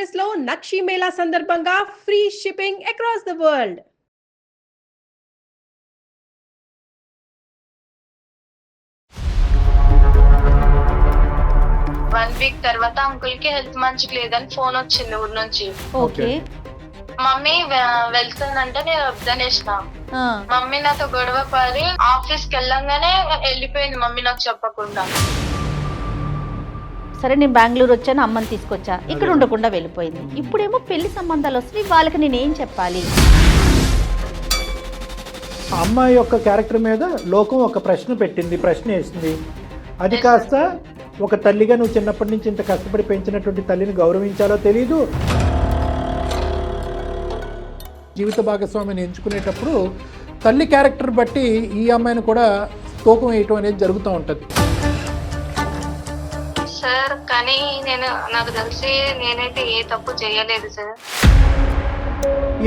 Address లో నక్షి మేళా సందర్భంగా free shipping across the world. 1 week తర్వాత అంకుల్ కి హెల్త్ మంచిగా లేదని ఫోన్ వచ్చింది ఊరి నుంచి. ఓకే. మమ్మీ వెళ్తుందంటే నేను వద్దనేసిన. మమ్మీ నాతో గొడవ పడి ఆఫీస్ కి వెళ్ళంగానే వెళ్ళిపోయింది మమ్మీ నాకు చెప్పకుండా. సరే నేను బెంగళూరు వచ్చాను, అమ్మని తీసుకొచ్చా, ఇక్కడ ఉండకుండా వెళ్ళిపోయింది. ఇప్పుడేమో పెళ్లి సంబంధాలు వస్తున్నాయి, వాళ్ళకి నేనేం చెప్పాలి? అమ్మాయి యొక్క క్యారెక్టర్ మీద లోకం ఒక ప్రశ్న పెట్టింది, ప్రశ్న వేసింది. అది కాస్త ఒక తల్లిగా నువ్వు చిన్నప్పటి నుంచి ఇంత కష్టపడి పెంచినటువంటి తల్లిని గౌరవించాలో తెలీదు. జీవిత భాగస్వామిని ఎంచుకునేటప్పుడు తల్లి క్యారెక్టర్ బట్టి ఈ అమ్మాయిని కూడా తూకం వేయటం అనేది జరుగుతూ ఉంటుంది. సార్ కానీ నాకు తెలిసి నేనైతే ఏ తప్పు చేయలేదు సార్.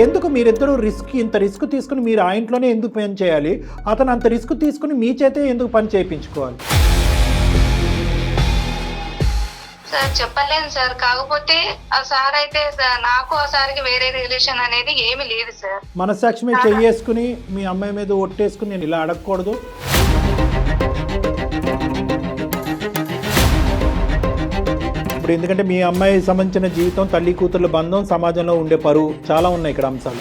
ఎందుకు మీరిద్దరూ ఇంత రిస్క్ తీసుకుని మీరు ఆ ఇంట్లోనే ఎందుకు పని చేయాలి? అతను అంత రిస్క్ తీసుకుని మీ చేతే ఎందుకు పని చేయించుకోవాలి? సార్ చెప్పలేను సార్. కాకపోతే ఆ సార్ అయితే నాకు ఆ సార్కి వేరే రిలేషన్ అనేది ఏమీ లేదు సార్. మనస్సాక్షి మీద చెయ్యేసుకుని మీ అమ్మాయి మీద ఒట్టేసుకుని నేను ఇలా అడగకూడదు. ఇప్పుడు ఎందుకంటే మీ అమ్మాయి సంబంధించిన జీవితం, తల్లి కూతుర్ల బంధం, సమాజంలో ఉండే పరువు చాలా ఉన్నాయి ఇక్కడ అంశాలు.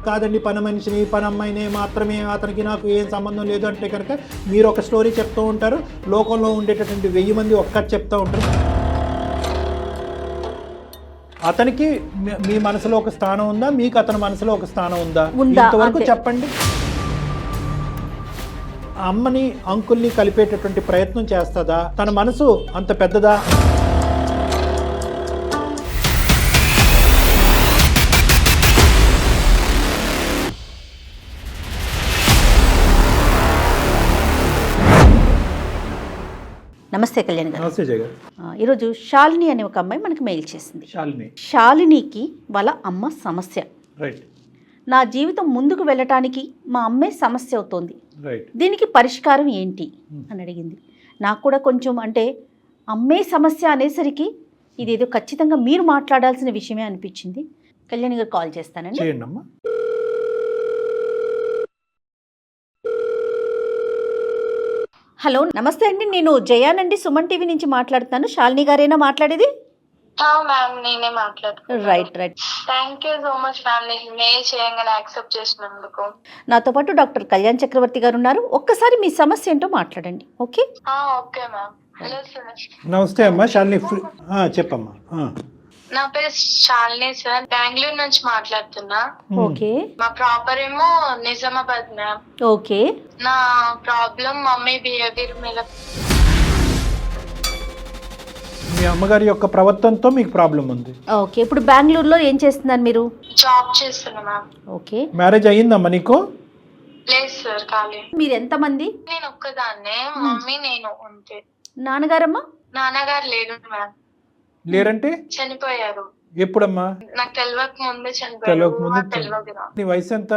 కాదండి పని మనిషిని, పని అమ్మాయిని మాత్రమే, అతనికి నాకు ఏం సంబంధం లేదు అంటే కనుక మీరు ఒక స్టోరీ చెప్తూ ఉంటారు, లోకంలో ఉండేటటువంటి 1000 మంది ఒక్కటి చెప్తూ ఉంటారు. అతనికి మీ మనసులో ఒక స్థానం ఉందా, మీకు అతని మనసులో ఒక స్థానం ఉందా? ఇంతవరకు చెప్పండి. అమ్మని అంకుల్ని కలిపేటటువంటి ప్రయత్నం చేస్తుందా? తన మనసు అంత పెద్దదా? నమస్తే కళ్యాణ్ గారు. నమస్తే జయ గారు. ఈరోజు శాలిని అనే ఒక అమ్మాయి మనకి మెయిల్ చేసింది. శాలినికి వాళ్ళ అమ్మ సమస్య. రైట్. నా జీవితం ముందుకు వెళ్ళటానికి మా అమ్మే సమస్య అవుతోంది, దీనికి పరిష్కారం ఏంటి అని అడిగింది. నాకు కూడా కొంచెం అంటే అమ్మే సమస్య అనేసరికి ఇదేదో ఖచ్చితంగా మీరు మాట్లాడాల్సిన విషయమే అనిపించింది. కళ్యాణ్ గారు కాల్ చేస్తానండి. హలో నమస్తే అండి, నేను జయానండి, సుమన్ టీవీ నుంచి మాట్లాడుతాను. శాలిని గారేనా మాట్లాడేది? మ్యామ్ నేనే మాట్లాడుతున్నాను. Right. Thank you so much ma'am, నేను మెయిల్ చేయంగానే యాక్సెప్ట్ చేసినందుకు. నాతో పాటు డాక్టర్ కళ్యాణ్ చక్రవర్తి గారు ఉన్నారు. ఒక్కసారి మీ సమస్య ఏంటో మాట్లాడండి. Okay okay ma'am. Hello sir. నమస్తే అమ్మా శాలిని, చెప్పమ్మా. నా పేరు శాలిని సార్, బెంగళూరు నుంచి మాట్లాడుతున్నా. ఓకే. మా ప్రాపర్ ఏమో నిజామాబాద్ మ్యామ్. ఓకే. నా ప్రాబ్లం మమ్మీ బిహేవియర్ మీద. మీ అమ్మగారి యొక్క ప్రవర్తనతో మీకు ప్రాబ్లం ఉంది. ఓకే. ఇప్పుడు బెంగళూరులో ఏం చేస్తున్నారు మీరు? జాబ్ చేస్తున్నా మ్యామ్. ఓకే. మ్యారేజ్ అయ్యిందమ్మా నీకు? లేదు సార్, కాలేదు. మీరు ఎంతమంది? నేను ఒక్కదాన్నే, మమ్మీ నేను అంతే. నాన్నగారమ్మా? నాన్నగారు లేరు మ్యామ్. లేరంటే? చనిపోయారు. ఎప్పుడమ్మా? నాకు తెలియక ముందే చనిపోయారు. నీ వయసు ఎంత?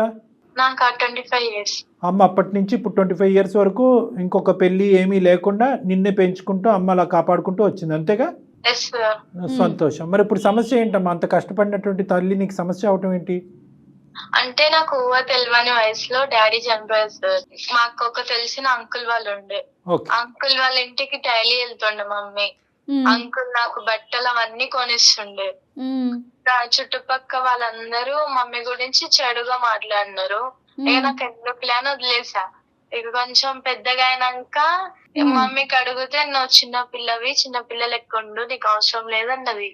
నాకు 25 years. అమ్మ అప్పటి నుంచి ఇప్పుడు 25 years వరకు ఇంకొక పెళ్లి ఏమీ లేకుండా నిన్నే పెంచుకుంటూ అమ్మ అలా కాపాడుకుంటూ వచ్చింది, అంతేగా? సంతోషం. మరి ఇప్పుడు సమస్య ఏంటమ్మా? అంత కష్టపడినటువంటి తల్లి నీకు సమస్య అవటం ఏంటి? అంటే నాకు తెలియని వయసులో డాడీ చనిపోయారు సార్. మాకు ఒక తెలిసిన అంకుల్ వాళ్ళు ఉండే. అంకుల్ వాళ్ళ ఇంటికి డైలీ వెళ్తుండే మమ్మీ. అంకుల్ నాకు బట్టలు అవన్నీ కొనిస్తుండే. చుట్టుపక్క వాళ్ళందరూ మమ్మీ గురించి చెడుగా మాట్లాడినారు. ఇక నాకు ఎందుకు ప్లాన్ వదిలేసా. ఇక కొంచెం పెద్దగా అయినాక మమ్మీకి అడిగితే నువ్వు చిన్న పిల్లలు ఎక్కుండు, నీకు అవసరం లేదన్నది.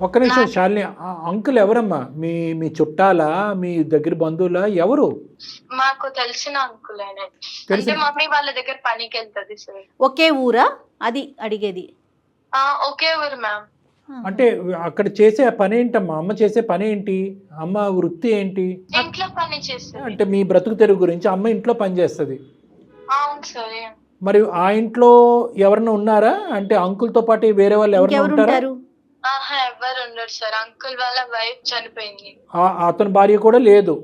ఒక్క నిమిషం శాలిని, అంకుల్ ఎవరమ్మా? మీ చుట్టాలా, మీ దగ్గర బంధువులా, ఎవరు? మాకు తెలిసిన అంకుల్ ఆయన. అంటే మమ్మీ వాళ్ళ దగ్గర పనికి వెళ్తుంది సార్. ఒకే ఊరా అది అడిగేది? ఒకే ఊరు మ్యామ్. అంటే అక్కడ చేసే పని ఏంటమ్మా? అమ్మ చేసే పని ఏంటి? అమ్మ వృత్తి ఏంటి? ఇంట్లో పని చేస్తుంది. అంటే మీ బ్రతుకు తెరుగు గురించి అమ్మ ఇంట్లో పని చేస్తుంది. అవును సరే. మరి ఆ ఇంట్లో ఎవరన్నా ఉన్నారా? అంటే అంకుల్ తో పాటు వేరే వాళ్ళు ఎవరు ఉంటారు? ఎవరు ఉండరు సార్. అంకుల్ వాళ్ళ వైఫ్ చనిపోయింది. అతని భార్య కూడా లేదు?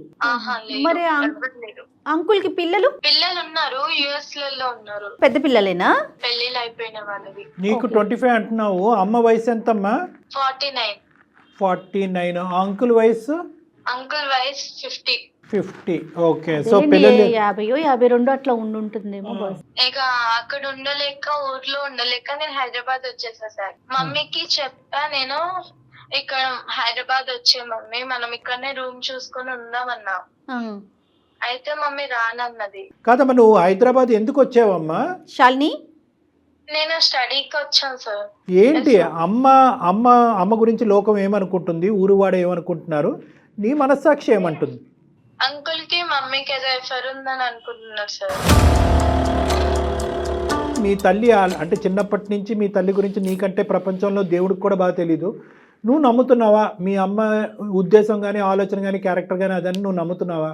మరి అంకుల్కి పిల్లలు పిల్లలు ఉన్నారు, యుఎస్ లలో ఉన్నారు. పెద్ద పిల్లలేనా? పెళ్లిళ్ళు అయిపోయిన వాళ్ళవి. నీకు 25 అంటున్నావు, అమ్మ వయసు ఎంతమ్మా? 49. 49. అంకుల్ వయసు? అంకుల్ వయసు 50. ఓకే. సో పిల్లలు 50-52 అట్లా ఉంటుందేమో. ఇక అక్కడ ఉండలేక, ఊర్లో ఉండలేక నేను హైదరాబాద్ వచ్చేసా సార్. మమ్మీకి చెప్పా నేను, ఇక్కడ హైదరాబాద్ వచ్చే మమ్మీ, మనం ఇక్కడనే రూమ్ చూసుకొని ఉందామన్నా. అయితే మమ్మీ రానన్నది. కాదమ్మా, నువ్వు హైదరాబాద్ ఎందుకు వచ్చావమ్మా? శాలిని, నేను స్టడీకి వచ్చాను సార్. ఏంటి అమ్మ గురించి లోకం ఏమనుకుంటుంది, ఊరువాడ ఏమనుకుంటున్నారు, నీ మనస్సాక్షి ఏమంటుంది? అంకుల్ కి మమ్మీకి ఏదో ఎఫర్ ఉందని అనుకుంటున్నారు సార్. మీ తల్లి అంటే చిన్నప్పటి నుంచి మీ తల్లి గురించి నీకంటే ప్రపంచంలో దేవుడికి కూడా బాగా తెలీదు. నువ్వు నమ్ముతున్నావా? మీ అమ్మ ఉద్దేశం కానీ, ఆలోచన కానీ, క్యారెక్టర్ కానీ అదని నువ్వు నమ్ముతున్నావా?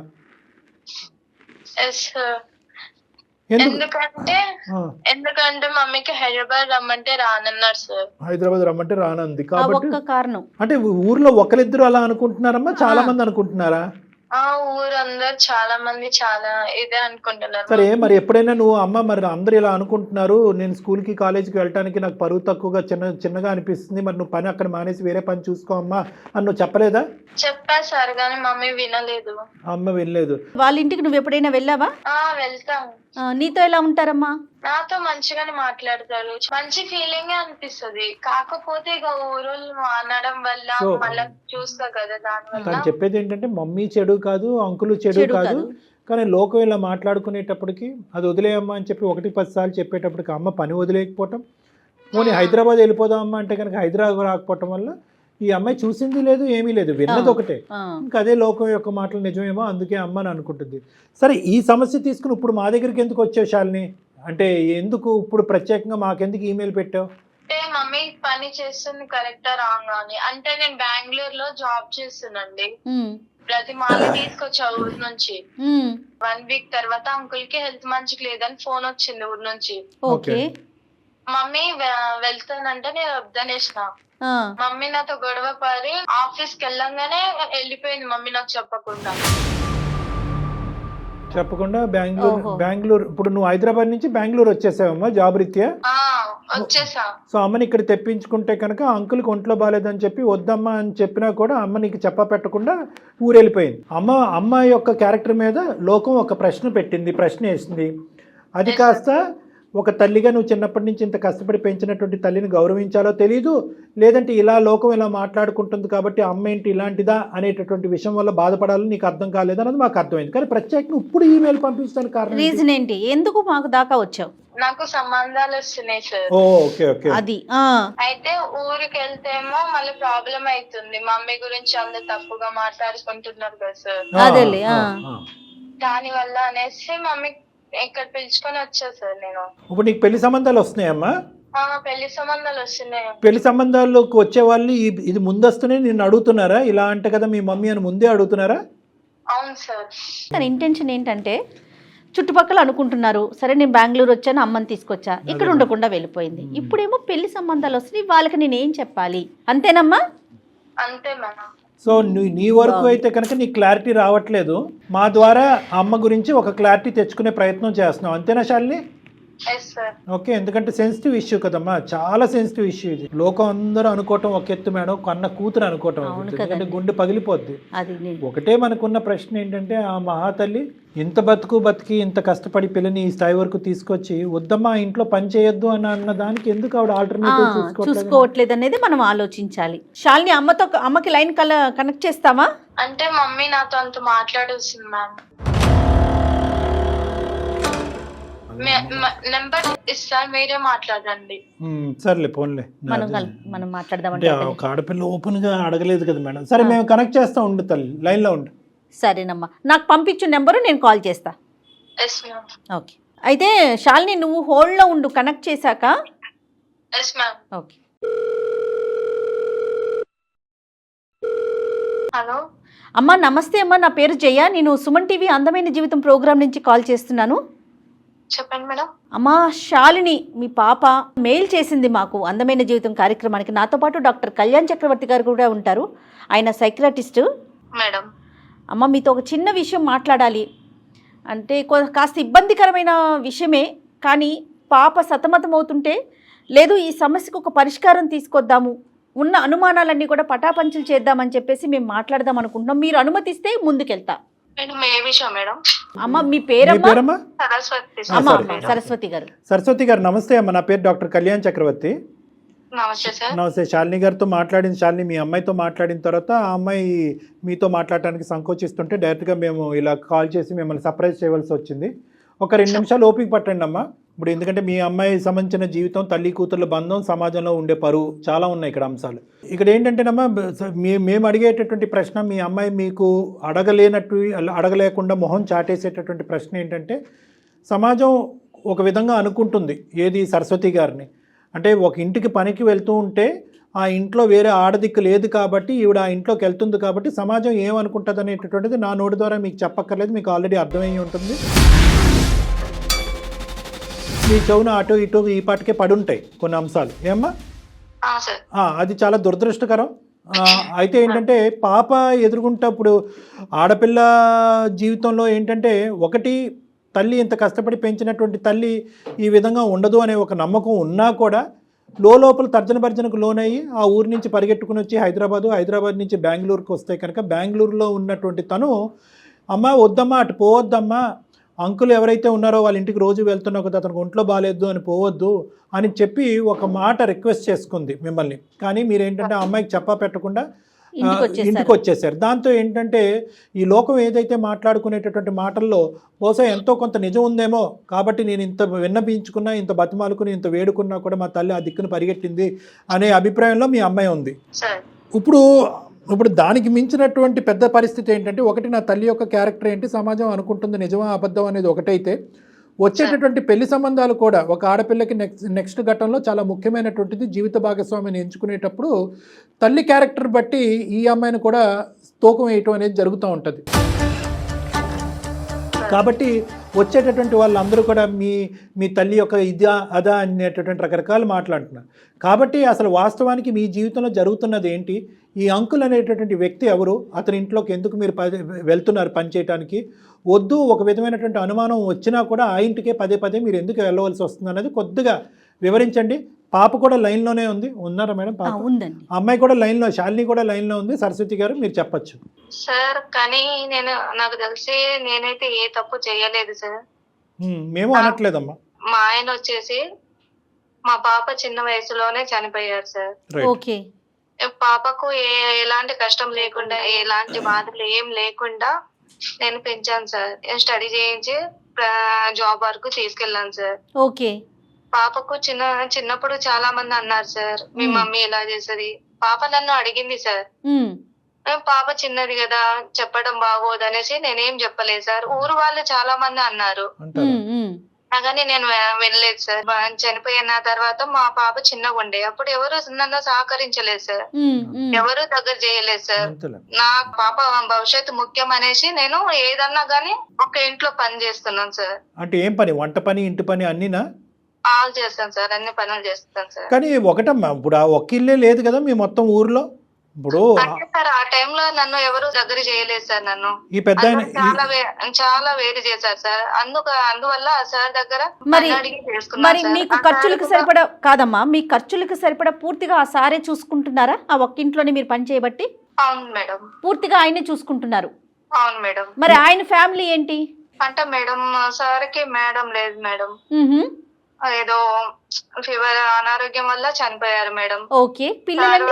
ఎందుకంటే మమ్మీకి హైదరాబాద్ రమ్మంటే రానన్నారు సార్. హైదరాబాద్ రమ్మంటే రానంది కాబట్టి కారణం అంటే ఊర్లో ఒకరిద్దరు అలా అనుకుంటున్నారమ్మా, చాలా మంది అనుకుంటున్నారా? ఊరందరూ చాలా మంది చాలా ఇదే అనుకుంటున్నారు. సరే, మరి ఎప్పుడైనా నువ్వు అమ్మ మరి అందరు ఇలా అనుకుంటున్నారు, నేను స్కూల్కి కాలేజీకి వెళ్ళడానికి నాకు పరువు తక్కువగా చిన్నగా అనిపిస్తుంది, మరి నువ్వు పని అక్కడ మానేసి వేరే పని చూసుకో అమ్మా అని నువ్వు చెప్పలేదా? చెప్పా సార్, కానీ మమ్మీ వినలేదు. అమ్మ వినలేదు. వాళ్ళ ఇంటికి నువ్వు ఎప్పుడైనా వెళ్ళావా? వెళ్తాను. నీతో ఎలా ఉంటారమ్మా? నాతో మంచిగానే మాట్లాడతారు, మంచి ఫీలింగ్ అనిపిస్తుంది. కాకపోతే ఇక ఊరోళ్ళు అనడం వల్ల మళ్ళీ చూస్తా కదా, దానివల్ల. తను చెప్పేది ఏంటంటే మమ్మీ చెడు కాదు, అంకులు చెడు కాదు, కానీ లోకం ఇలా మాట్లాడుకునేటప్పటికి అది వదిలేయమ్మా అని చెప్పి 1-10 సార్లు చెప్పేటప్పటికి అమ్మ పని వదిలేకపోవటం, పోనీ హైదరాబాద్ వెళ్ళిపోదామమ్మా అంటే కనుక హైదరాబాద్ రాకపోవటం వల్ల ఈ అమ్మాయి చూసింది లేదు, ఏమీ లేదు, విన్నది ఒకటే. ఇంకా అదే లోకం యొక్క మాటలు నిజమేమో, అందుకే అమ్మ అని అనుకుంటుంది. సరే, ఈ సమస్య తీసుకుని ఇప్పుడు మా దగ్గరికి ఎందుకు వచ్చావు శాలిని? అంటే ఎందుకు ఇప్పుడు ప్రత్యేకంగా మాకెందుకు ఈమెయిల్ పెట్టావు? అంటే మమ్మీ పని చేస్తుంది కరెక్టా రాంగ్ అని. అంటే నేను బెంగళూరులో జాబ్ చేస్తున్నాండి. ప్రతి మాల తీసుకొచ్చా ఊరు నుంచి. 1 వీక్ తర్వాత అంకుల్ కి హెల్త్ మంచిగా లేదని ఫోన్ వచ్చింది ఊరు నుంచి. మమ్మీ వెళ్తానంటే నేను వద్దనేసిన. మమ్మీ నాతో గొడవ పడి ఆఫీస్ కి వెళ్ళంగానే వెళ్ళిపోయింది మమ్మీ నాకు చెప్పకుండా. బెంగళూరు ఇప్పుడు నువ్వు హైదరాబాద్ నుంచి బెంగళూరు వచ్చేసావమ్మా జాబ్ రీత్యా? వచ్చేసా. సో అమ్మని ఇక్కడ తెప్పించుకుంటే కనుక అంకుల్కి ఒంట్లో బాగాలేదని చెప్పి వద్దమ్మా అని చెప్పినా కూడా అమ్మ నీకు చెప్ప పెట్టకుండా ఊరెళ్ళిపోయింది. అమ్మ యొక్క క్యారెక్టర్ మీద లోకం ఒక ప్రశ్న పెట్టింది, ప్రశ్న వేసింది. అది కాస్త ఒక తల్లిగా నువ్వు చిన్నప్పటి నుంచి ఇంత కష్టపడి పెంచినటువంటి తల్లిని గౌరవించాలో తెలీదు, లేదంటే ఇలా లోకం ఇలా మాట్లాడుకుంటుంది కాబట్టి అమ్మ ఏంటి ఇలాంటిదా అనేటటువంటి విషయం వల్ల బాధపడాలో నీకు అర్థం కాలేదన్నది మాకు అర్థమైంది. కానీ ప్రత్యేకంగా ఇప్పుడు ఈమెయిల్ పంపించడానికి కారణం రీజన్ ఏంటి? ఎందుకు మాకు దాకా వచ్చావు? నాకు సంబంధాలు వస్తున్నాయి సార్. ఓకే. అది అయితే ఊరికి వెళ్తేమో మళ్ళీ ప్రాబ్లం అవుతుంది. మమ్మీ గురించి అందరు తప్పుగా మాట్లాడుకుంటున్నారు కదా సార్. అదేలే. దాని వల్ల అనేసి మమ్మీ ఇక్కడ పిలుచుకొని వచ్చా సార్ నేను. ఇప్పుడు నీకు పెళ్లి సంబంధాలు వస్తున్నాయమ్మా? పెళ్లి సంబంధాలు వస్తున్నాయి. పెళ్లి సంబంధాల్లోకి వచ్చే వాళ్ళు ఇది ముందస్తునే నిన్ను అడుగుతున్నారా, ఇలా అంటే కదా మీ మమ్మీ అని ముందే అడుగుతున్నారా? అవును సార్. తన ఇంటెన్షన్ ఏంటంటే చుట్టుపక్కల అనుకుంటున్నారు, సరే నేను బెంగళూరు వచ్చాను, అమ్మని తీసుకొచ్చా, ఇక్కడ ఉండకుండా వెళ్ళిపోయింది. ఇప్పుడేమో పెళ్లి సంబంధాలు వస్తున్నాయి, వాళ్ళకి నేనేం చెప్పాలి? అంతేనమ్మా? అంతే మేడం. సో నీ వరకు అయితే కనుక నీకు క్లారిటీ రావట్లేదు, మా ద్వారా అమ్మ గురించి ఒక క్లారిటీ తెచ్చుకునే ప్రయత్నం చేస్తున్నావు, అంతేనా శాలిని? ఓకే. ఎందుకంటే సెన్సిటివ్ ఇష్యూ కదమ్మా, చాలా సెన్సిటివ్ ఇష్యూ ఇది. లోకం అందరూ అనుకోవటం ఒక ఎత్తు మేడం, కన్న కూతురు అనుకోవటం, ఎందుకంటే గుండె పగిలిపోద్ది. ఒకటే మనకున్న ప్రశ్న ఏంటంటే ఆ మహాతల్లి ఇంత బతికి ఇంత కష్టపడి పిల్లని ఈ స్థాయి వరకు తీసుకొచ్చి వద్దమ్మా ఇంట్లో పని చేయొద్దు అని అన్న దానికి ఎందుకు ఆవిడ ఆల్టర్నేటివ్ చూసుకోవట్లేదు అనేది మనం ఆలోచించాలి. శాలిని, అమ్మకి లైన్ కనెక్ట్ చేస్తావా? అంటే మమ్మీ నాతో అంత మాట్లాడొస్తుంది మ్యామ్. నెంబర్ ఇస్తా, మీరే మాట్లాడండి. సర్లే, ఫోన్లే, మనం మాట్లాడదాం. ఒక ఆడపిల్ల ఓపెన్ గా అడగలేదు కదా మేడం. సరే, మేము కనెక్ట్ చేస్తా, ఉండు తల్లి, లైన్ లో ఉండు. సరేనమ్మా, నాకు పంపించు నెంబరు, నేను కాల్ చేస్తా. ఓకే. అయితే శాలిని నువ్వు హోల్డ్ లో ఉండు, కనెక్ట్ చేశాక. ఓకే. హలో అమ్మా, నమస్తే అమ్మా, నా పేరు జయ, నేను సుమన్ టీవీ అందమైన జీవితం ప్రోగ్రామ్ నుంచి కాల్ చేస్తున్నాను. చెప్పండి మేడం. అమ్మా, శాలిని మీ పాప మెయిల్ చేసింది మాకు అందమైన జీవితం కార్యక్రమానికి. నాతో పాటు డాక్టర్ కళ్యాణ్ చక్రవర్తి గారు కూడా ఉంటారు, ఆయన సైకియాట్రిస్ట్. మేడం, అమ్మ మీతో ఒక చిన్న విషయం మాట్లాడాలి. అంటే కాస్త ఇబ్బందికరమైన విషయమే, కానీ పాప సతమతం అవుతుంటే లేదు ఈ సమస్యకు ఒక పరిష్కారం తీసుకొద్దాము, ఉన్న అనుమానాలన్నీ కూడా పటాపంచలు చేద్దామని చెప్పేసి మేము మాట్లాడదాం అనుకుంటున్నాం. మీరు అనుమతిస్తే ముందుకెళ్తా. మేడం ఏ విషయం మేడం? అమ్మ మీ పేరమ్మా? పేరమ్మా సరస్వతి. అమ్మ సరస్వతి గారు. సరస్వతి గారు నమస్తే అమ్మ. నా పేరు డాక్టర్ కళ్యాణ్ చక్రవర్తి. నమస్తే సార్. నమస్తే. శాలిని గారితో మాట్లాడిన, శాలిని మీ అమ్మాయితో మాట్లాడిన తర్వాత ఆ అమ్మాయి మీతో మాట్లాడటానికి సంకోచిస్తుంటే డైరెక్ట్గా మేము ఇలా కాల్ చేసి మిమ్మల్ని సర్ప్రైజ్ చేయవలసి వచ్చింది. ఒక 2 నిమిషాలు ఓపిక పట్టండి అమ్మా. ఇప్పుడు ఎందుకంటే మీ అమ్మాయి సంబంధించిన జీవితం, తల్లి కూతుర్ల బంధం, సమాజంలో ఉండే పరువు చాలా ఉన్నాయి ఇక్కడ అంశాలు. ఇక్కడ ఏంటంటేనమ్మా, మేము అడిగేటటువంటి ప్రశ్న, మీ అమ్మాయి మీకు అడగలేకుండా మొహం చాటేసేటటువంటి ప్రశ్న ఏంటంటే, సమాజం ఒక విధంగా అనుకుంటుంది ఏది సరస్వతి గారిని అంటే, ఒక ఇంటికి పనికి వెళ్తూ ఉంటే ఆ ఇంట్లో వేరే ఆడదిక్కు లేదు కాబట్టి ఈవిడ ఆ ఇంట్లోకి వెళ్తుంది కాబట్టి సమాజం ఏమనుకుంటుంది అనేటటువంటిది నా నోటి ద్వారా మీకు చెప్పక్కర్లేదు, మీకు ఆల్రెడీ అర్థమయ్యి ఉంటుంది. మీ చెవున అటు ఇటు ఈ పాటికే పడుంటాయి కొన్ని అంశాలు. ఏమ్మా? అది చాలా దురదృష్టకరం. అయితే ఏంటంటే పాప ఎదుర్కొంటప్పుడు ఆడపిల్ల జీవితంలో ఏంటంటే, ఒకటి తల్లి ఇంత కష్టపడి పెంచినటువంటి తల్లి ఈ విధంగా ఉండదు అనే ఒక నమ్మకం ఉన్నా కూడా లోపల తర్జన భర్జనకు లోనయ్యి ఆ ఊరి నుంచి పరిగెట్టుకుని వచ్చి హైదరాబాద్ నుంచి బెంగళూరుకి వస్తే కనుక, బెంగళూరులో ఉన్నటువంటి తను, అమ్మ వద్దమ్మా అటు పోవద్దమ్మా, అంకుల్ ఎవరైతే ఉన్నారో వాళ్ళ ఇంటికి రోజు వెళ్తున్నా కదా, అతనికి ఒంట్లో బాగాలేదు అని పోవద్దు అని చెప్పి ఒక మాట రిక్వెస్ట్ చేసుకుంది మిమ్మల్ని. కానీ మీరేంటంటే ఆ అమ్మాయికి చెప్పా పెట్టకుండా ఇంటికి వచ్చేసారు. దాంతో ఏంటంటే ఈ లోకం ఏదైతే మాట్లాడుకునేటటువంటి మాటల్లో బహుశా ఎంతో కొంత నిజం ఉందేమో, కాబట్టి నేను ఇంత విన్నపించుకున్నా, ఇంత బతిమాలుకుని, ఇంత వేడుకున్నా కూడా మా తల్లి ఆ దిక్కును పరిగెట్టింది అనే అభిప్రాయంలో మీ అమ్మాయి ఉంది. ఇప్పుడు దానికి మించినటువంటి పెద్ద పరిస్థితి ఏంటంటే, ఒకటి నా తల్లి యొక్క క్యారెక్టర్ ఏంటి, సమాజం అనుకుంటుంది నిజమా అబద్ధం అనేది ఒకటైతే, వచ్చేటటువంటి పెళ్లి సంబంధాలు కూడా ఒక ఆడపిల్లకి నెక్స్ట్ ఘట్టంలో చాలా ముఖ్యమైనటువంటిది. జీవిత భాగస్వామిని ఎంచుకునేటప్పుడు తల్లి క్యారెక్టర్ బట్టి ఈ అమ్మాయిని కూడా తూకం వేయటం అనేది జరుగుతూ ఉంటుంది. కాబట్టి వచ్చేటటువంటి వాళ్ళందరూ కూడా మీ తల్లి యొక్క ఇదా అదా అనేటటువంటి రకరకాలు మాట్లాడుతున్నారు. కాబట్టి అసలు వాస్తవానికి మీ జీవితంలో జరుగుతున్నది ఏంటి, ఈ అంకుల్ అనేటటువంటి వ్యక్తి ఎవరు, అతని ఇంట్లోకి ఎందుకు మీరు వెళ్తున్నారు పని చేయడానికి, వద్దు ఒక విధమైనటువంటి అనుమానం వచ్చినా కూడా ఆ ఇంటికే పదే మీరు ఎందుకు వెళ్ళవలసి వస్తుంది అనేది కొద్దిగా వివరించండి. పాప కూడా లైన్లోనే ఉంది, ఉన్నారా మేడం? పాప ఉందండి. అమ్మాయి కూడా లైన్లో, శాలిని కూడా లైన్లో ఉంది. సరస్వతి గారు మీరు చెప్పచ్చు. సార్ కానీ నాకు తెలిసి నేనైతే ఏ తప్పు చేయలేదు సార్. మేము అనట్లేదమ్మా. మా ఆయన వచ్చేసి మా పాప చిన్న వయసులోనే చనిపోయారు సార్. ఓకే. పాపకు ఎలాంటి కష్టం లేకుండా, ఎలాంటి బాధలు ఏం లేకుండా నేను పెంచాను సార్. స్టడీ చేయించి జాబ్ వరకు తీసుకెళ్ళాను సార్. ఓకే. పాపకు చిన్నప్పుడు చాలా మంది అన్నారు సార్, మీ మమ్మీ ఎలా చేసేది. పాప నన్ను అడిగింది సార్, పాప చిన్నది కదా చెప్పడం బాగోదు అనేసి నేనేం చెప్పలేదు సార్. ఊరు వాళ్ళు చాలా మంది అన్నారు కానీ నేను వెళ్ళలేదు సార్. చనిపోయిన తర్వాత మా పాప చిన్నగా ఉండే, అప్పుడు ఎవరు నన్ను సహకరించలేదు సార్, ఎవరు దగ్గర చేయలేదు సార్. నా పాప భవిష్యత్తు ముఖ్యం అనేసి నేను ఏదన్నా గానీ ఒక ఇంట్లో పని చేస్తున్నాను సార్. అంటే ఏం పని? వంట పని, ఇంటి పని అన్నినా? ఆల్ చేస్తాను సార్, అన్ని పనులు చేస్తాను సార్. కానీ ఒకటమ్మా, ఇప్పుడు ఆ ఒక్క ఇల్లే లేదు కదా మీ మొత్తం ఊర్లో. ఇప్పుడు సార్ ఆ టైంలో నన్ను ఎవరు దగ్గర చేయలేదు సార్. నన్ను ఈ పెద్ద చాలా వేరు చేశారు సార్. అందువల్ల సార్ దగ్గర మరి మీకు ఖర్చులకు సరిపడా కాదమ్మా, మీ ఖర్చులకు సరిపడా పూర్తిగా ఆ సారే చూసుకుంటున్నారా? ఆ ఒక్క ఇంట్లోనే మీరు పని చేయబట్టి? అవును మేడం, పూర్తిగా ఆయనే చూసుకుంటున్నారు. అవును మేడం. మరి ఆయన ఫ్యామిలీ ఏంటి అంటే మేడం, సార్కి మేడం లేదు మేడం, ఏదో ఫీవర్ అనారోగ్యం వల్ల చనిపోయారు మేడం. ఓకే. పిల్లలు?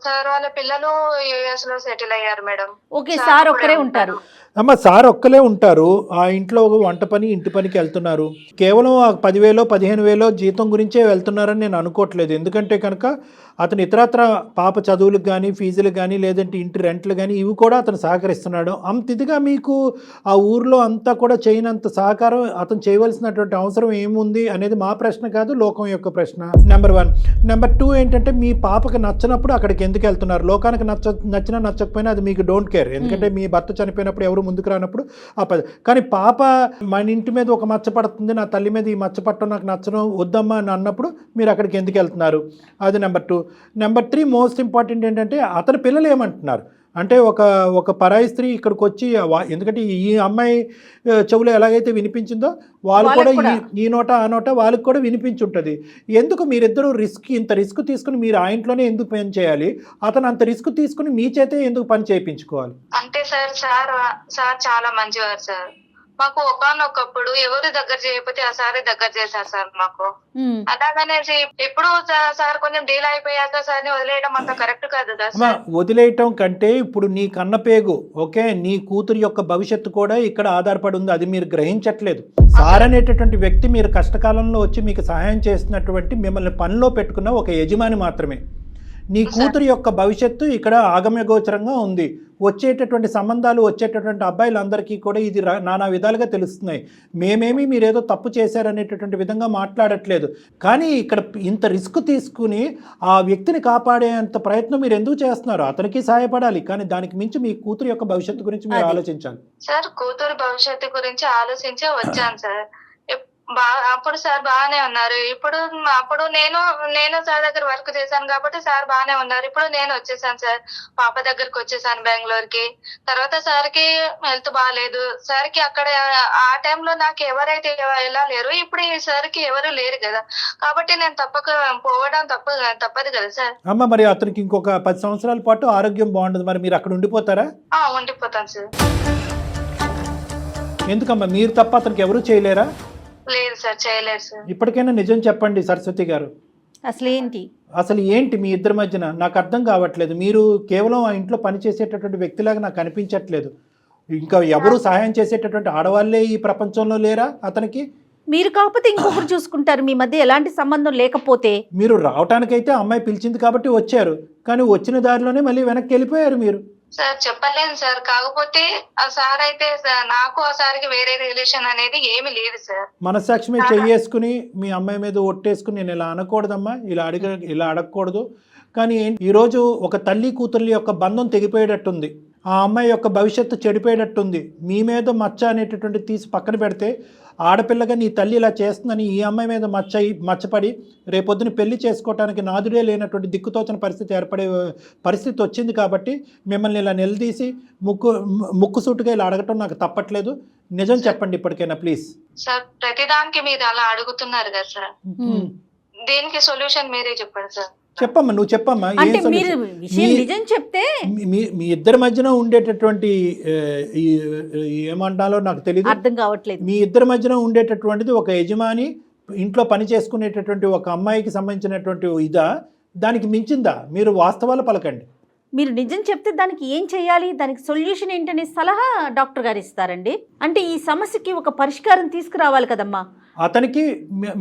సార్ వాళ్ళ పిల్లలు యుఎస్ లో సెటిల్ అయ్యారు మేడం. ఓకే. సార్ ఒక్కరే ఉంటారు? అమ్మ సార్ ఒక్కలే ఉంటారు. ఆ ఇంట్లో వంట పని, ఇంటి పనికి వెళ్తున్నారు. కేవలం 10,000 15,000 జీతం గురించే వెళ్తున్నారని నేను అనుకోవట్లేదు. ఎందుకంటే కనుక అతను ఇతరత్ర పాప చదువులకు కానీ, ఫీజులకు కానీ, లేదంటే ఇంటి రెంట్లు కానీ ఇవి కూడా అతను సహకరిస్తున్నాడు. అంత ఇదిగా మీకు ఆ ఊర్లో అంతా కూడా చేయనంత సహకారం అతను చేయవలసినటువంటి అవసరం ఏముంది అనేది మా ప్రశ్న కాదు, లోకం యొక్క ప్రశ్న. నెంబర్ 1. నెంబర్ 2 ఏంటంటే, మీ పాపకు నచ్చినప్పుడు అక్కడికి ఎందుకు వెళ్తున్నారు? లోకానికి నచ్చినా నచ్చకపోయినా అది మీకు డోంట్ కేర్. ఎందుకంటే మీ భర్త చనిపోయినప్పుడు ఎవరు ముందుకు రానప్పుడు కానీ పాప మన ఇంటి మీద ఒక మచ్చ పడుతుంది, నా తల్లి మీద ఈ మచ్చ పట్టడం నాకు నచ్చడం, వద్దమ్మా అని అన్నప్పుడు మీరు అక్కడికి ఎందుకు వెళ్తున్నారు? అది నెంబర్ 2. నెంబర్ 3 మోస్ట్ ఇంపార్టెంట్ ఏంటంటే, అతని పిల్లలు ఏమంటున్నారు అంటే ఒక పరాయి స్త్రీ ఇక్కడికి వచ్చి ఎందుకంటే ఈ అమ్మాయి చెవులో ఎలాగైతే వినిపించిందో వాళ్ళు కూడా ఈ నోట ఆ నోట వాళ్ళకి కూడా వినిపించుంటుంది. ఎందుకు మీరిద్దరూ ఇంత రిస్క్ తీసుకుని మీరు ఆ ఇంట్లోనే ఎందుకు పని చేయాలి, అతను అంత రిస్క్ తీసుకుని మీ చేతే ఎందుకు పని చేయించుకోవాలి? అంటే సార్ చాలా మంచివారు సార్. మాకు ఒకనొకప్పుడు ఎవరు దగ్గర చేయకపోతే ఆ సారే దగ్గర చేశారు సార్ మాకు. అలాగనేసి ఇప్పుడు సార్ కొంచెం డీల్ అయిపోయాక సార్ వదిలేయడం అంత కరెక్ట్ కాదు కదా సార్. వదిలేయటం కంటే ఇప్పుడు నీ కన్నపేగు ఓకే, నీ కూతురు యొక్క భవిష్యత్తు కూడా ఇక్కడ ఆధారపడి ఉంది, అది మీరు గ్రహించట్లేదు. సార్ అనేటటువంటి వ్యక్తి మీరు కష్టకాలంలో వచ్చి మీకు సహాయం చేసినటువంటి మిమ్మల్ని పనిలో పెట్టుకున్న ఒక యజమాని మాత్రమే. నీ కూతురు యొక్క భవిష్యత్తు ఇక్కడ ఆగమ్యగోచరంగా ఉంది. వచ్చేటటువంటి సంబంధాలు వచ్చేటటువంటి అబ్బాయిలందరికీ కూడా ఇది నానా విధాలుగా తెలుస్తున్నాయి. మేమేమి మీరేదో తప్పు చేశారనేటటువంటి విధంగా మాట్లాడట్లేదు, కానీ ఇక్కడ ఇంత రిస్క్ తీసుకుని ఆ వ్యక్తిని కాపాడేంత ప్రయత్నం మీరు ఎందుకు చేస్తున్నారు? అతనికి సహాయపడాలి, కానీ దానికి మించి మీ కూతురు యొక్క భవిష్యత్తు గురించి మీరు ఆలోచించాలి. సార్ కూతురు భవిష్యత్తు గురించి ఆలోచించే వచ్చాను సార్. అప్పుడు సార్ బాగానే ఉన్నారు. అప్పుడు నేను సార్ దగ్గర వర్క్ చేశాను కాబట్టి సార్ బాగానే ఉన్నారు. ఇప్పుడు నేను వచ్చేసాను సార్, పాప దగ్గరకు వచ్చేసాను బెంగళూరుకి. తర్వాత సార్కి హెల్త్ బాగాలేదు. సార్కి అక్కడ ఆ టైంలో నాకు ఎవరైతే ఎలా లేరు, ఇప్పుడు ఈ సార్కి ఎవరు లేరు కదా, కాబట్టి నేను పోవడం తప్పదు కదా సార్. అమ్మ మరి అతనికి ఇంకొక 10 సంవత్సరాల పాటు ఆరోగ్యం బాగుండదు, మరి మీరు అక్కడ ఉండిపోతారా? ఉండిపోతాను సార్. ఎందుకమ్మా, మీరు తప్ప అతనికి ఎవరు చేయలేరా? లేదు సార్, చేయలేదు సార్. ఇప్పటికైనా నిజం చెప్పండి సరస్వతి గారు, అసలు ఏంటి మీ ఇద్దరి మధ్యన? నాకు అర్థం కావట్లేదు. మీరు కేవలం ఆ ఇంట్లో పనిచేసేటటువంటి వ్యక్తిలాగా నాకు అనిపించట్లేదు. ఇంకా ఎవరు సహాయం చేసేటటువంటి ఆడవాళ్ళే ఈ ప్రపంచంలో లేరా అతనికి? మీరు కాకపోతే ఇంకొకరు చూసుకుంటారు. మీ మధ్య ఎలాంటి సంబంధం లేకపోతే మీరు రావటానికైతే అమ్మాయి పిలిచింది కాబట్టి వచ్చారు, కానీ వచ్చిన దారిలోనే మళ్ళీ వెనక్కి వెళ్ళిపోయారు మీరు. సార్ చెప్పలేను సార్, కాకపోతే ఆ సార్ అయితే నాకు ఆ సార్కి వేరే రిలేషన్ అనేది ఏమి లేదు సార్. మనసాక్షి మీద చెయ్యేసుకుని మీ అమ్మాయి మీద ఒట్టేసుకుని నేను ఇలా అనకూడదమ్మా, ఇలా అడగకూడదు, కానీ ఈరోజు ఒక తల్లి కూతుర్ల యొక్క బంధం తెగిపోయేటట్టుంది, ఆ అమ్మాయి యొక్క భవిష్యత్తు చెడిపోయేటట్టుంది. మీ మీద మచ్చ అనేటటువంటి తీసి పక్కన పెడితే, ఆడపిల్లగా నీ తల్లి ఇలా చేస్తుందని ఈ అమ్మాయి మీద మచ్చపడి రేపొద్దున పెళ్లి చేసుకోవటానికి నాదుడే లేనటువంటి దిక్కుతోచని పరిస్థితి ఏర్పడే పరిస్థితి వచ్చింది. కాబట్టి మిమ్మల్ని ఇలా నిలదీసి ముక్కుసూటుగా ఇలా అడగటం నాకు తప్పట్లేదు. నిజం చెప్పండి ఇప్పటికైనా ప్లీజ్. సార్ ప్రతిదానికి మీరు అలా అడుగుతున్నారు కదా సార్, దీనికి సొల్యూషన్ మీరే చెప్పండి సార్. చెప్పమ్మా, నువ్వు చెప్పమ్మా. నిజం చెప్తే మీ ఇద్దరి మధ్యన ఉండేటటువంటి ఏమంటాలో నాకు తెలియదు, అర్థం కావట్లేదు. మీ ఇద్దరి మధ్యన ఉండేటటువంటిది ఒక యజమాని ఇంట్లో పని చేసుకునేటటువంటి ఒక అమ్మాయికి సంబంధించినటువంటి ఇదా, దానికి మించిందా? మీరు వాస్తవాలు పలకండి. మీరు నిజం చెప్తే దానికి ఏం చేయాలి, దానికి సొల్యూషన్ ఏంటనే సలహా డాక్టర్ గారు ఇస్తారండి. అంటే ఈ సమస్యకి ఒక పరిష్కారం తీసుకురావాలి కదమ్మా. అతనికి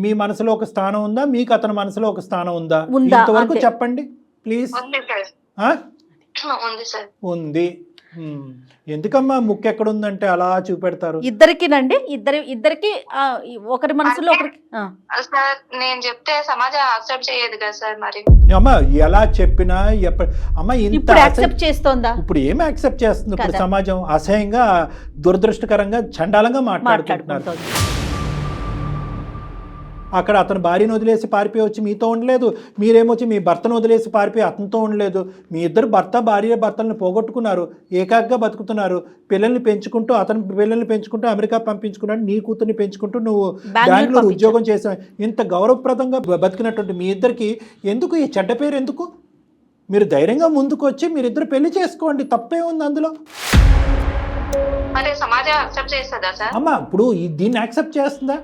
మీ మనసులో ఒక స్థానం ఉందా, మీకు అతని మనసులో ఒక స్థానం ఉందా? ఇంతవరకు చెప్పండి ప్లీజ్. ఉంది. ఎందుకమ్మా ముక్కు ఎక్కడ ఉందంటే అలా చూపెడతారు? ఇద్దరికినండి, ఇద్దరికి ఒకరి మనసులో ఒకరికి. సార్ నేను చెప్తే సమాజం యాక్సెప్ట్ చేయదు కదా సార్. మరి అమ్మా ఎలా చెప్పినా అమ్మా ఇప్పుడు యాక్సెప్ట్ చేస్తోందా? ఇప్పుడు ఏమి యాక్సెప్ట్ చేస్తుంది? ఇప్పుడు సమాజం అసహ్యంగా దురదృష్టకరంగా చండాలంగా మాట్లాడుకుంటున్నారు. అక్కడ అతను భార్యను వదిలేసి పారిపోయి వచ్చి మీతో ఉండలేదు, మీరేమొచ్చి మీ భర్తను వదిలేసి పారిపోయి అతనితో ఉండలేదు. మీ ఇద్దరు భర్తలను పోగొట్టుకున్నారు, ఏకాగ్గా బతుకుతున్నారు, పిల్లల్ని పెంచుకుంటూ, అతని పిల్లల్ని పెంచుకుంటూ అమెరికా పంపించుకున్నాడు, నీ కూతుర్ని పెంచుకుంటూ నువ్వు బెంగళూరు ఉద్యోగం చేసావు. ఇంత గౌరవప్రదంగా బతికినటువంటి మీ ఇద్దరికి ఎందుకు ఈ చెడ్డ పేరు? ఎందుకు? మీరు ధైర్యంగా ముందుకు వచ్చి మీరిద్దరు పెళ్లి చేసుకోండి, తప్పే ఉంది అందులో. అమ్మా ఇప్పుడు దీన్ని యాక్సెప్ట్ చేస్తుందా?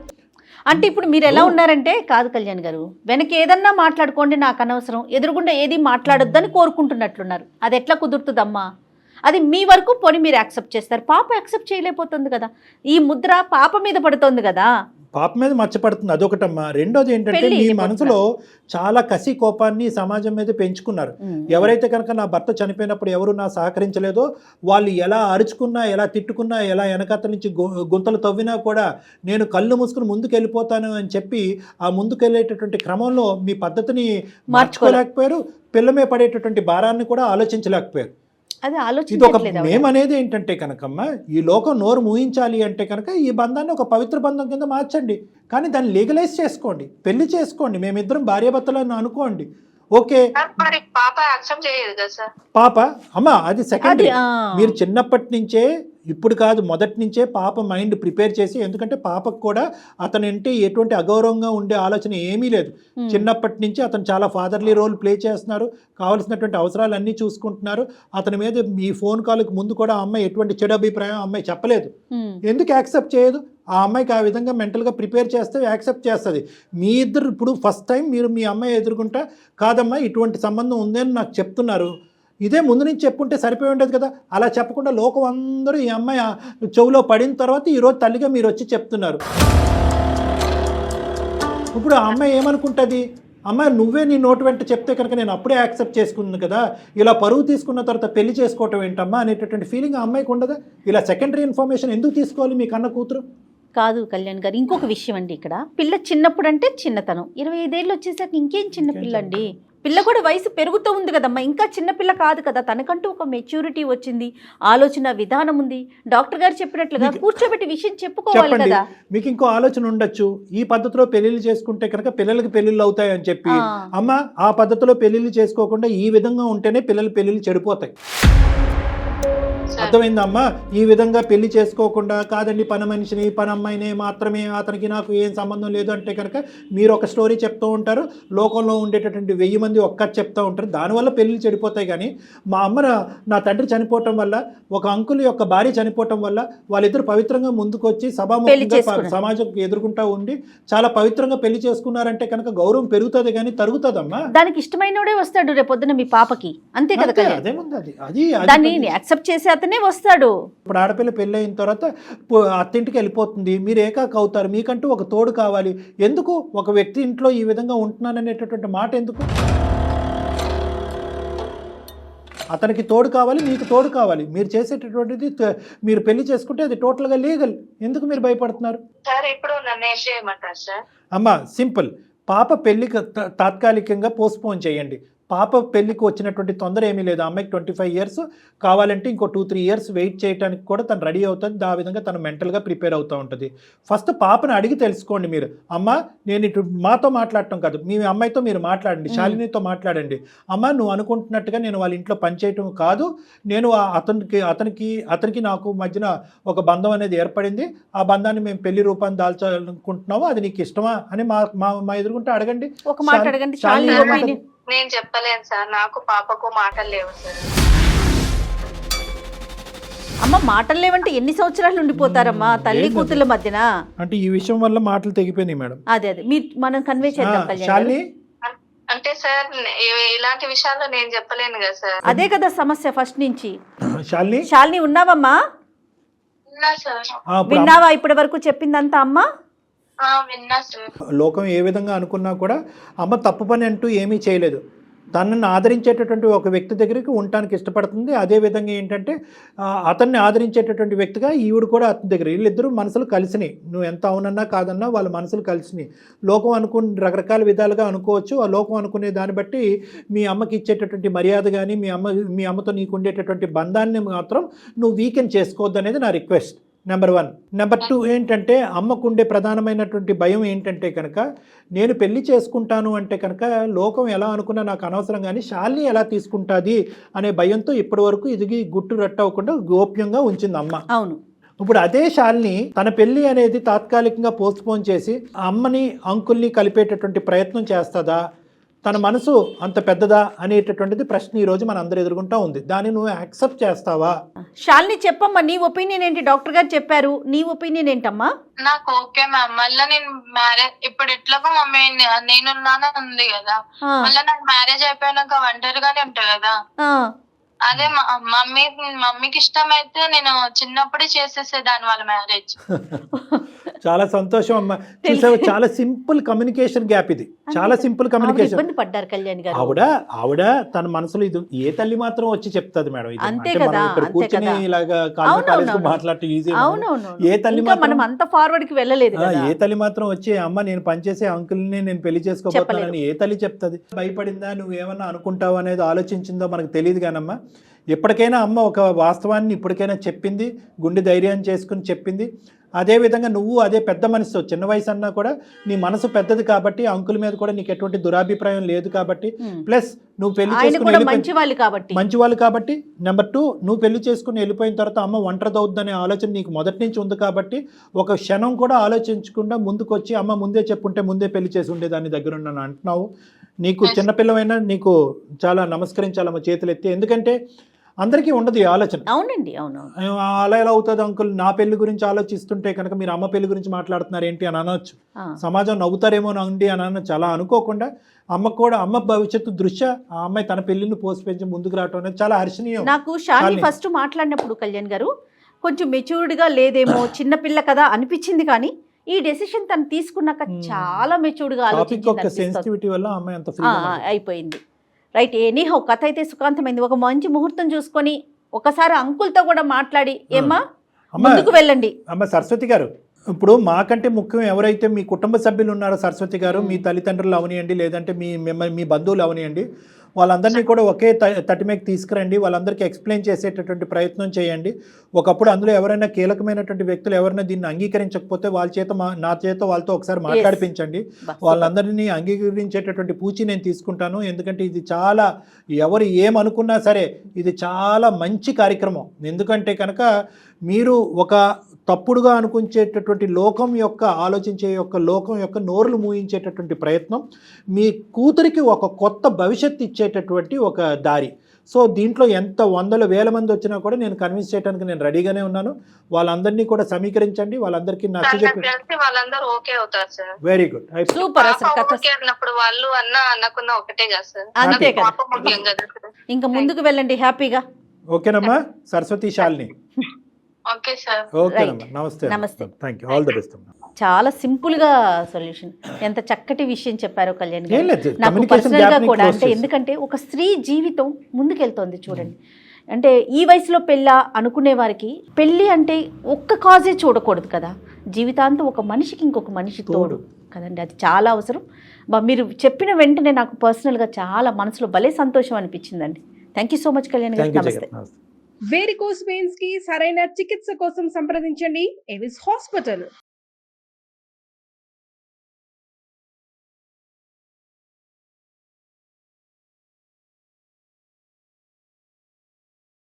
అంటే ఇప్పుడు మీరు ఎలా ఉన్నారంటే, కాదు కళ్యాణ్ గారు, వెనక ఏదన్నా మాట్లాడుకోండి, నాకు అనవసరం, ఎదురుగుండా ఏది మాట్లాడొద్దని కోరుకుంటున్నట్లున్నారు. అది ఎట్లా కుదురుతుందమ్మా? అది మీ వరకు పోనీ మీరు యాక్సెప్ట్ చేస్తారు, పాప యాక్సెప్ట్ చేయలేకపోతుంది కదా. ఈ ముద్ర పాప మీద పడుతుంది కదా, పాప మీద మచ్చపడుతుంది, అదొకటమ్మా. రెండోది ఏంటంటే మీ మనసులో చాలా కసి కోపాన్ని సమాజం మీద పెంచుకున్నారు. ఎవరైతే కనుక నా భర్త చనిపోయినప్పుడు ఎవరు నా సహకరించలేదో, వాళ్ళు ఎలా అరుచుకున్నా, ఎలా తిట్టుకున్నా, ఎలా వెనకత్త నుంచి గుంతలు తవ్వినా కూడా నేను కళ్ళు మూసుకుని ముందుకు వెళ్ళిపోతాను అని చెప్పి ఆ ముందుకు వెళ్ళేటటువంటి క్రమంలో మీ పద్ధతిని మార్చుకోలేకపోయారు, పిల్లమే పడేటటువంటి భారాన్ని కూడా ఆలోచించలేకపోయారు. ఇది ఒక మేం అనేది ఏంటంటే కనుకమ్మా, ఈ లోకం నోరు మూయించాలి అంటే కనుక ఈ బంధాన్ని ఒక పవిత్ర బంధం కింద మార్చండి, కానీ దాన్ని లీగలైజ్ చేసుకోండి, పెళ్లి చేసుకోండి, మేమిద్దరం భార్యాభర్తలను అనుకోండి. ఓకే. మరి పాప యాక్సెప్ట్ చేయదు కదా సార్. పాప అమ్మా అది సెకండరీ. అది, మీరు చిన్నప్పటి నుంచే, ఇప్పుడు కాదు మొదటి నుంచే పాప మైండ్ ప్రిపేర్ చేసి, ఎందుకంటే పాపకు కూడా అతనంటే ఎటువంటి అగౌరవంగా ఉండే ఆలోచన ఏమీ లేదు. చిన్నప్పటి నుంచి అతను చాలా ఫాదర్లీ రోల్ ప్లే చేస్తున్నారు, కావాల్సినటువంటి అవసరాలన్నీ చూసుకుంటున్నారు. అతని మీద ఈ ఫోన్ కాల్కి ముందు కూడా ఆ అమ్మాయి ఎటువంటి చెడు అభిప్రాయం అమ్మాయి చెప్పలేదు. ఎందుకు యాక్సెప్ట్ చేయదు? ఆ అమ్మాయికి ఆ విధంగా మెంటల్గా ప్రిపేర్ చేస్తే యాక్సెప్ట్ చేస్తుంది. మీ ఇద్దరు ఇప్పుడు ఫస్ట్ టైం మీరు మీ అమ్మాయి ఎదుర్కొంటా, కాదమ్మా ఇటువంటి సంబంధం ఉందని నాకు చెప్తున్నారు, ఇదే ముందు నుంచి చెప్పుంటే సరిపోయి ఉండేది కదా. అలా చెప్పకుండా లోకం అందరూ ఈ అమ్మాయి చెవులో పడిన తర్వాత ఈరోజు తల్లిగా మీరు వచ్చి చెప్తున్నారు. ఇప్పుడు ఆ అమ్మాయి ఏమనుకుంటుంది? అమ్మాయి నువ్వే నీ నోటు వెంట చెప్తే కనుక నేను అప్పుడే యాక్సెప్ట్ చేసుకున్నాను కదా, ఇలా పరువు తీసుకున్న తర్వాత పెళ్లి చేసుకోవటం ఏంటమ్మా అనేటటువంటి ఫీలింగ్ ఆ అమ్మాయికి ఉండదా? ఇలా సెకండరీ ఇన్ఫర్మేషన్ ఎందుకు తీసుకోవాలి మీ కన్న కూతురు? కాదు కళ్యాణ్ గారు, ఇంకొక విషయం అండి. ఇక్కడ పిల్ల చిన్నప్పుడు అంటే చిన్నతనం, 25 ఏళ్ళు వచ్చేసాక ఇంకేం చిన్నపిల్ల అండి. పిల్ల కూడా వయసు పెరుగుతూ ఉంది కదమ్మా, ఇంకా చిన్నపిల్ల కాదు కదా. తనకంటూ ఒక మెచ్యూరిటీ వచ్చింది, ఆలోచన విధానం ఉంది. డాక్టర్ గారు చెప్పినట్లుగా కూర్చోబెట్టి విషయం చెప్పుకోవాలి కదా. మీకు ఇంకో ఆలోచన ఉండొచ్చు, ఈ పద్ధతిలో పెళ్లిళ్ళు చేసుకుంటే కనుక పిల్లలకి పెళ్లిళ్ళు అవుతాయి అని చెప్పి. అమ్మ ఆ పద్ధతిలో పెళ్లిళ్ళు చేసుకోకుండా ఈ విధంగా ఉంటేనే పిల్లల పెళ్లిళ్ళు చెడిపోతాయి. అర్థమైందమ్మా? ఈ విధంగా పెళ్లి చేసుకోకుండా, కాదండి పని మనిషిని పని అమ్మాయిని మాత్రమే, అతనికి నాకు ఏం సంబంధం లేదు అంటే కనుక మీరు ఒక స్టోరీ చెప్తూ ఉంటారు, లోకంలో ఉండేటటువంటి 1000 మంది ఒక్కటి చెప్తూ ఉంటారు, దానివల్ల పెళ్లి చెడిపోతాయి. కానీ మా అమ్మ నా తండ్రి చనిపోవటం వల్ల, ఒక అంకుల్ యొక్క భార్య చనిపోవటం వల్ల వాళ్ళిద్దరు పవిత్రంగా ముందుకొచ్చి సభాముఖంగా సమాజం ఎదుర్కొంటూ ఉండి చాలా పవిత్రంగా పెళ్లి చేసుకున్నారంటే కనుక గౌరవం పెరుగుతుంది కానీ తరుగుతుందమ్మా. దానికి ఇష్టమైనోడే వస్తాడు రేపొద్దున మీ పాపకి, అంతే కదా. అదేముంది, అది దాన్ని యాక్సెప్ట్ చేసి అతనే వస్తాడు. ఇప్పుడు ఆడపిల్ల పెళ్ళి అయిన తర్వాత అత్తింటికి వెళ్ళిపోతుంది, మీరు ఏకాక అవుతారు, మీకంటూ ఒక తోడు కావాలి. ఎందుకు ఒక వ్యక్తి ఇంట్లో ఈ విధంగా ఉంటున్నాననేటటువంటి మాట ఎందుకు? అతనికి తోడు కావాలి, మీకు తోడు కావాలి. మీరు చేసేటటువంటిది మీరు పెళ్లి చేసుకుంటే అది టోటల్గా లీగల్. ఎందుకు మీరు భయపడుతున్నారు? అమ్మా సింపుల్, పాప పెళ్లికి తాత్కాలికంగా పోస్ట్పోన్ చేయండి. పాప పెళ్లికి వచ్చినటువంటి తొందర ఏమీ లేదు. అమ్మాయికి 25 years కావాలంటే ఇంకో 2-3 years వెయిట్ చేయడానికి కూడా తను రెడీ అవుతుంది. ఆ విధంగా తను మెంటల్గా ప్రిపేర్ అవుతూ ఉంటుంది. ఫస్ట్ పాపను అడిగి తెలుసుకోండి మీరు. అమ్మ నేను ఇటు మాతో మాట్లాడటం కాదు, మీ అమ్మాయితో మీరు మాట్లాడండి, శాలినితో మాట్లాడండి. అమ్మ నువ్వు అనుకుంటున్నట్టుగా నేను వాళ్ళ ఇంట్లో పనిచేయటం కాదు, నేను అతనికి నాకు మధ్యన ఒక బంధం అనేది ఏర్పడింది, ఆ బంధాన్ని మేము పెళ్లి రూపాన్ని దాల్చాలనుకుంటున్నాము, అది నీకు ఇష్టమా అని మా ఎదుర్కొంటే అడగండి. ఒక మాట అడగండి. నేను చెప్పలేను సార్, నాకు పాపకు మాటలు లేవు సార్. అమ్మ మాటలు లేవంటే ఎన్ని సంవత్సరాలు ఉండిపోతారమ్మా తల్లి కూతుర్ల మధ్యన? అంటే ఈ విషయం వల్ల మాటలు తెగిపోయినాయి మేడం. అదే మనం కన్వే చేద్దాం. అంటే సార్ ఇలాంటి విషయాల్లో నేను చెప్పలేను కదా సార్. అదే కదా సమస్య ఫస్ట్ నుంచి. శాలిని ఉన్నావమ్మా? విన్నావా ఇప్పటి వరకు చెప్పిందంతా అమ్మా? లోకం ఏ విధంగా అనుకున్నా కూడా అమ్మ తప్పు పని అంటూ ఏమీ చేయలేదు. తనని ఆదరించేటటువంటి ఒక వ్యక్తి దగ్గరికి ఉండటానికి ఇష్టపడుతుంది. అదేవిధంగా ఏంటంటే అతన్ని ఆదరించేటటువంటి వ్యక్తిగా ఈవిడ కూడా అతని దగ్గర, వీళ్ళిద్దరూ మనసులు కలిసినాయి. నువ్వు ఎంత అవునన్నా కాదన్నా వాళ్ళ మనసులు కలిసినాయి. లోకం రకరకాల విధాలుగా అనుకోవచ్చు. ఆ లోకం అనుకునే దాన్ని బట్టి మీ అమ్మకి ఇచ్చేటటువంటి మర్యాద కానీ మీ అమ్మతో నీకు ఉండేటటువంటి బంధాన్ని మాత్రం నువ్వు వీకెండ్ చేసుకోవద్దు అనేది నా రిక్వెస్ట్. నెంబర్ 1. నెంబర్ 2 ఏంటంటే అమ్మకుండే ప్రధానమైనటువంటి భయం ఏంటంటే కనుక నేను పెళ్లి చేసుకుంటాను అంటే కనుక లోకం ఎలా అనుకున్నా నాకు అనవసరం, కానీ శాలిని ఎలా తీసుకుంటుంది అనే భయంతో ఇప్పటి వరకు ఇది గుట్టు రట్టవకుండా గోప్యంగా ఉంచింది అమ్మ. అవును. ఇప్పుడు అదే శాలిని తన పెళ్లి అనేది తాత్కాలికంగా పోస్ట్పోన్ చేసి అమ్మని అంకుల్ని కలిపేటటువంటి ప్రయత్నం చేస్తుందా? తన మనసు అంత పెద్దదా అనేటటువంటిది ప్రశ్న ఈ రోజు మన అందరు ఎదుర్కొంటా ఉంది. దాన్ని నువ్వు యాక్సెప్ట్ చేస్తావా? శాలిని చెప్పమ్మా, నీ ఒపీనియన్ ఏంటి? డాక్టర్ గారు చెప్పారు, నీ ఒపీనియన్ ఏంటమ్మా? నాకు ఓకే మ్యామ్. మళ్ళీ నేను మ్యారేజ్ ఇప్పుడు ఎట్లాగో మమ్మీ నేనున్నాను ఉంది కదా, మళ్ళీ నాకు మ్యారేజ్ అయిపోయినాక ఒంటరిగానే ఉంటా కదా. అదే మమ్మీకి ఇష్టమైతే నేను చిన్నప్పుడే చేసేసేదాన్ని వాళ్ళ మ్యారేజ్. చాలా సంతోషం అమ్మా. చూసావు, చాలా సింపుల్ కమ్యూనికేషన్ గ్యాప్ ఇది, చాలా సింపుల్ కమ్యూనికేషన్. ఆవిడ తన మనసులో ఇది ఏ తల్లి మాత్రం వచ్చి చెప్తుంది మేడం. ఇక్కడ కూర్చొని ఇలాగా మాట్లాడటం ఈజీ. ఏ తల్లి మనం అంత ఫార్వర్డ్ కి వెళ్ళలేదు. ఏ తల్లి మాత్రం వచ్చి అమ్మ నేను పనిచేసే అంకుల్ని నేను పెళ్లి చేసుకోబోతున్నానని ఏ తల్లి చెప్తుంది? భయపడిందా, నువ్వేమన్నా అనుకుంటావు అనేది ఆలోచించిందో మనకు తెలియదు కానమ్మా. ఎప్పటికైనా అమ్మ ఒక వాస్తవాన్ని ఇప్పటికైనా చెప్పింది, గుండె ధైర్యాన్ని చేసుకుని చెప్పింది. అదేవిధంగా నువ్వు అదే పెద్ద మనసుతో, చిన్న వయసు అన్నా కూడా నీ మనసు పెద్దది కాబట్టి అంకుల్ మీద కూడా నీకు ఎటువంటి దురాభిప్రాయం లేదు కాబట్టి, ప్లస్ నువ్వు పెళ్లి చేసుకుని మంచి వాళ్ళు కాబట్టి, నెంబర్ 2 నువ్వు పెళ్లి చేసుకుని వెళ్ళిపోయిన తర్వాత అమ్మ ఒంటరిదవుద్దనే ఆలోచన నీకు మొదటి నుంచి ఉంది కాబట్టి ఒక క్షణం కూడా ఆలోచించకుండా ముందుకు వచ్చి అమ్మ ముందే చెప్పుంటే ముందే పెళ్లి చేసి ఉండేదాన్ని దగ్గర ఉన్నాను అంటున్నావు. నీకు చిన్నపిల్లవైనా నీకు చాలా నమస్కరించాలమ్మ చేతులు ఎత్తి. ఎందుకంటే అందరికీ ఉండదు ఈ ఆలోచన. అవునండి, అవును. అలా ఎలా అవుతుంది అంకుల్, నా పెళ్లి గురించి ఆలోచిస్తుంటే కనుక మీరు అమ్మ పెళ్లి గురించి మాట్లాడుతున్నారు ఏంటి అని అనొచ్చు, సమాజం నవ్వుతారేమో అండి అని అనొచ్చు. అలా అనుకోకుండా అమ్మ కూడా అమ్మ భవిష్యత్తు దృష్ట్యా ఆ అమ్మాయి తన పెళ్లిని పోసిపెంచి ముందుకు రావడం అనేది చాలా హర్షణీయం. నాకు షాలిని ఫస్ట్ మాట్లాడినప్పుడు కళ్యాణ్ గారు కొంచెం మెచ్యూర్డ్గా లేదేమో, చిన్నపిల్ల కదా అనిపించింది, కానీ ఈ డెసిషన్ తను తీసుకున్నాక చాలా మెచ్యూర్డ్గా అయిపోయింది. రైట్, ఎనీహౌ కథ అయితే సుఖాంతమైంది. ఒక మంచి ముహూర్తం చూసుకొని ఒకసారి అంకుల్తో కూడా మాట్లాడి ఏమ్మా ముందుకు వెళ్ళండి. అమ్మ సరస్వతి గారు, ఇప్పుడు మాకంటే ముఖ్యం ఎవరైతే మీ కుటుంబ సభ్యులు ఉన్నారో సరస్వతి గారు, మీ తల్లిదండ్రులు అవనియండి, లేదంటే మీ బంధువులు అవనియండి, వాళ్ళందరినీ కూడా ఒకే తటి మీద తీసుకురండి. వాళ్ళందరికీ ఎక్స్ప్లెయిన్ చేసేటటువంటి ప్రయత్నం చేయండి. ఒకప్పుడు అందులో ఎవరైనా కీలకమైనటువంటి వ్యక్తులు ఎవరైనా దీన్ని అంగీకరించకపోతే వాళ్ళ చేత నా చేత వాళ్ళతో ఒకసారి మాట్లాడిపించండి. వాళ్ళందరినీ అంగీకరించేటటువంటి పూచి నేను తీసుకుంటాను. ఎందుకంటే ఇది చాలా, ఎవరు ఏమనుకున్నా సరే ఇది చాలా మంచి కార్యక్రమం. ఎందుకంటే కనుక మీరు ఒక తప్పుడుగా అనుకుంచేటటువంటి ఆలోచించే లోకం యొక్క నోరులు మూయించేటటువంటి ప్రయత్నం, మీ కూతురికి ఒక కొత్త భవిష్యత్తు ఇచ్చేటటువంటి ఒక దారి. సో దీంట్లో ఎంత వందల వేల మంది వచ్చినా కూడా నేను కన్విన్స్ చేయడానికి నేను రెడీగానే ఉన్నాను. వాళ్ళందరినీ కూడా సమీకరించండి, వాళ్ళందరికీ నచ్చజెప్పి. Very good, super. అంతే కదా, ఇంకా ముందుకు వెళ్ళండి హ్యాపీగా. ఓకేనమ్మా సరస్వతి, శాలిని. నమస్తే. చాలా సింపుల్ గా సొల్యూషన్. ఎంత చక్కటి విషయం చెప్పారో కళ్యాణ్ గారు. నాకు పర్సనల్ గా కూడా, అంటే ఎందుకంటే ఒక స్త్రీ జీవితం ముందుకెళ్తోంది చూడండి. అంటే ఈ వయసులో పెళ్ళా అనుకునే వారికి పెళ్ళి అంటే ఒక్క కాజే చూడకూడదు కదా, జీవితాంతం ఒక మనిషికి ఇంకొక మనిషి తోడు కదండి, అది చాలా అవసరం. మీరు చెప్పిన వెంటనే నాకు పర్సనల్గా చాలా మనసులో భలే సంతోషం అనిపించిందండి. Thank you so much Kalyan గారు. నమస్తే. వేరికోస్ వెయిన్స్ కి సరైన చికిత్స కోసం సంప్రదించండి ఎవిస్ హాస్పిటల్.